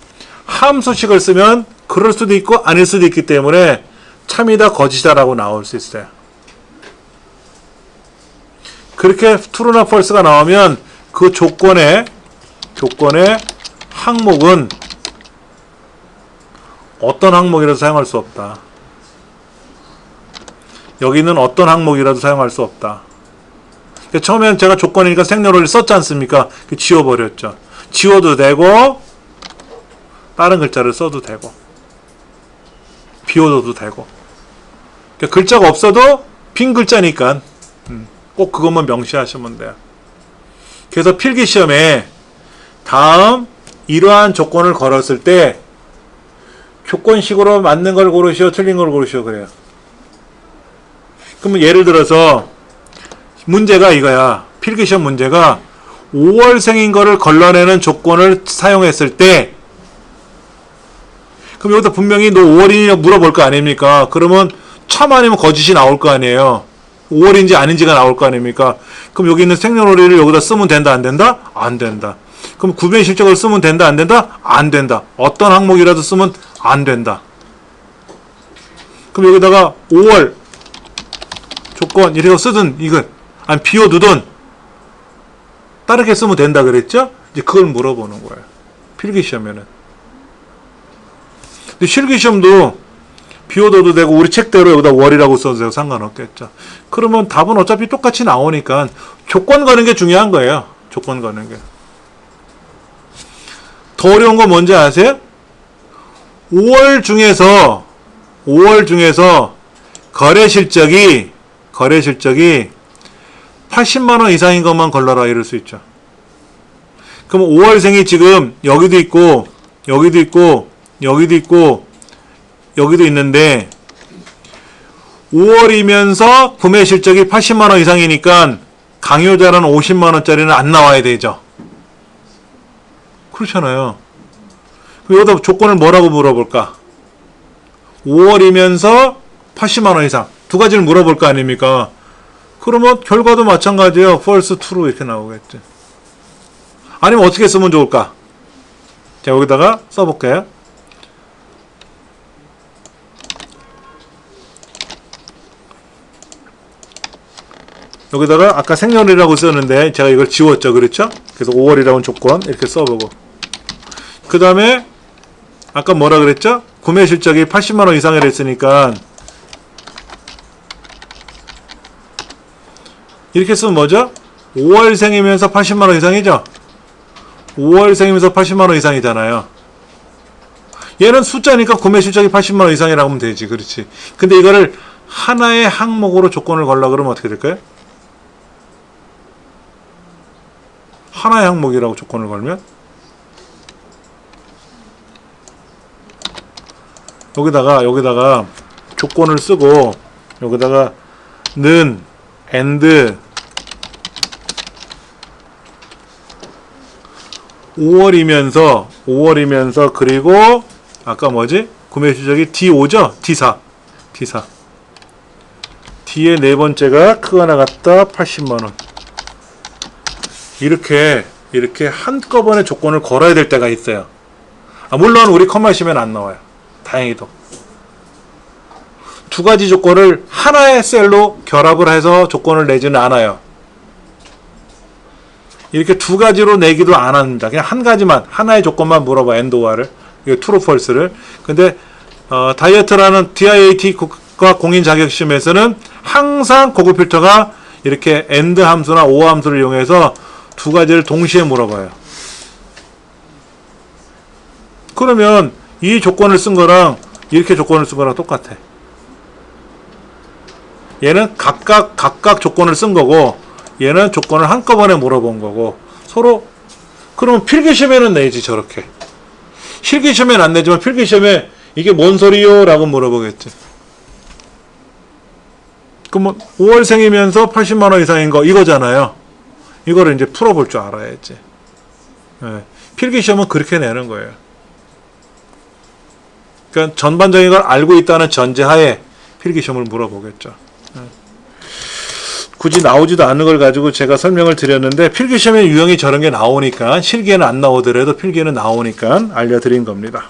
함수식을 쓰면 그럴 수도 있고 아닐 수도 있기 때문에 참이다 거짓이다라고 나올 수 있어요. 그렇게 true나 false가 나오면 그 조건의 항목은 어떤 항목이라도 사용할 수 없다. 여기는 어떤 항목이라도 사용할 수 없다. 처음엔 제가 조건이니까 생년월일 썼지 않습니까? 지워버렸죠. 지워도 되고 다른 글자를 써도 되고 비워둬도 되고 글자가 없어도 빈 글자니까 꼭 그것만 명시하시면 돼요. 그래서 필기시험에 다음 이러한 조건을 걸었을 때 조건식으로 맞는 걸 고르시오 틀린 걸 고르시오 그래요. 그러면 예를 들어서 문제가 이거야. 필기시험 문제가 5월생인 거를 걸러내는 조건을 사용했을 때 그럼 여기다 분명히 너 5월이냐 물어볼 거 아닙니까? 그러면 참 아니면 거짓이 나올 거 아니에요. 5월인지 아닌지가 나올 거 아닙니까? 그럼 여기 있는 생년월일을 여기다 쓰면 된다 안 된다? 안 된다. 그럼 구별 실적을 쓰면 된다 안 된다? 안 된다. 어떤 항목이라도 쓰면 안 된다. 그럼 여기다가 5월 조건 이래서 쓰든 이건 아니 비워두든 다르게 쓰면 된다 그랬죠? 이제 그걸 물어보는 거예요. 필기시험에는. 근데 실기시험도 비워둬도 되고 우리 책대로 여기다 월이라고 써도 되고 상관없겠죠. 그러면 답은 어차피 똑같이 나오니까 조건 거는 게 중요한 거예요. 조건 거는 게. 더 어려운 거 뭔지 아세요? 5월 중에서 거래 실적이 80만 원 이상인 것만 걸러라 이럴 수 있죠. 그럼 5월생이 지금 여기도 있고 여기도 있고 여기도 있고 여기도 있는데 5월이면서 구매 실적이 80만 원 이상이니까 강요자는 50만 원짜리는 안 나와야 되죠. 그렇잖아요. 그럼 여기다 조건을 뭐라고 물어볼까? 5월이면서 80만 원 이상 두 가지를 물어볼 거 아닙니까? 그러면 결과도 마찬가지예요. false, true 이렇게 나오겠죠. 아니면 어떻게 쓰면 좋을까? 자, 여기다가 써볼게요. 여기다가 아까 생년이라고 썼는데 제가 이걸 지웠죠. 그렇죠? 그래서 5월이라는 조건 이렇게 써보고 그 다음에 아까 뭐라 그랬죠? 구매 실적이 80만 원 이상을 했으니까 이렇게 쓰면 뭐죠? 5월생이면서 80만 원 이상이죠? 5월생이면서 80만 원 이상이잖아요. 얘는 숫자니까 구매 실적이 80만 원 이상이라고 하면 되지. 그렇지. 근데 이거를 하나의 항목으로 조건을 걸라 그러면 어떻게 될까요? 하나의 항목이라고 조건을 걸면 여기다가 조건을 쓰고 여기다가 는 and 5월이면서 그리고 아까 뭐지? 구매 실적이 D5죠? D4 D의 네 번째가 크거나 나갔다 80만원 이렇게 한꺼번에 조건을 걸어야 될 때가 있어요. 물론 우리 컴마시면 안 나와요. 다행히도 두 가지 조건을 하나의 셀로 결합을 해서 조건을 내지는 않아요. 이렇게 두 가지로 내기도 안 합니다. 그냥 한 가지만 하나의 조건만 물어봐. 엔드와를 이거 트루 펄스를. 근데 다이어트라는 DIAT과 공인 자격시험에서는 항상 고급 필터가 이렇게 엔드 함수나 오 함수를 이용해서 두 가지를 동시에 물어봐요. 그러면 이 조건을 쓴 거랑 이렇게 조건을 쓴 거랑 똑같아. 얘는 각각 조건을 쓴 거고 얘는 조건을 한꺼번에 물어본 거고 서로 그러면 필기시험에는 내지 저렇게. 실기시험에는 안 내지만 필기시험에 이게 뭔 소리요? 라고 물어보겠지. 그러면 5월생이면서 80만 원 이상인 거 이거잖아요. 이거를 이제 풀어볼 줄 알아야지. 네. 필기시험은 그렇게 내는 거예요. 그러니까 전반적인 걸 알고 있다는 전제하에 필기시험을 물어보겠죠. 네. 굳이 나오지도 않는 걸 가지고 제가 설명을 드렸는데 필기시험에 유형이 저런 게 나오니까 실기에는 안 나오더라도 필기에는 나오니까 알려드린 겁니다.